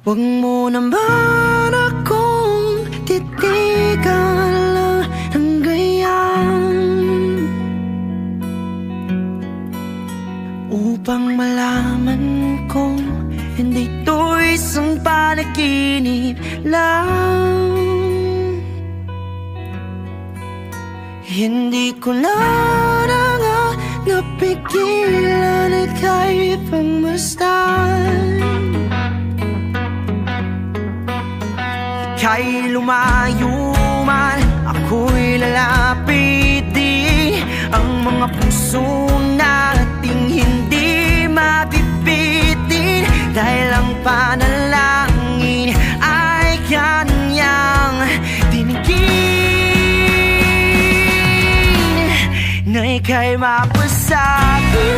Huwag mo naman akong titigan lang ng ganyan, upang malaman kong hindi ito isang panaginip lang. Hindi ko na nga napigilan ika'y pagmasdan. Ika'y lumayo man, ako'y lalapit din. Ang mga puso nating hindi mabibitin, dahil ang panalangin ay kanyang dinigin, na ika'y mapasabi.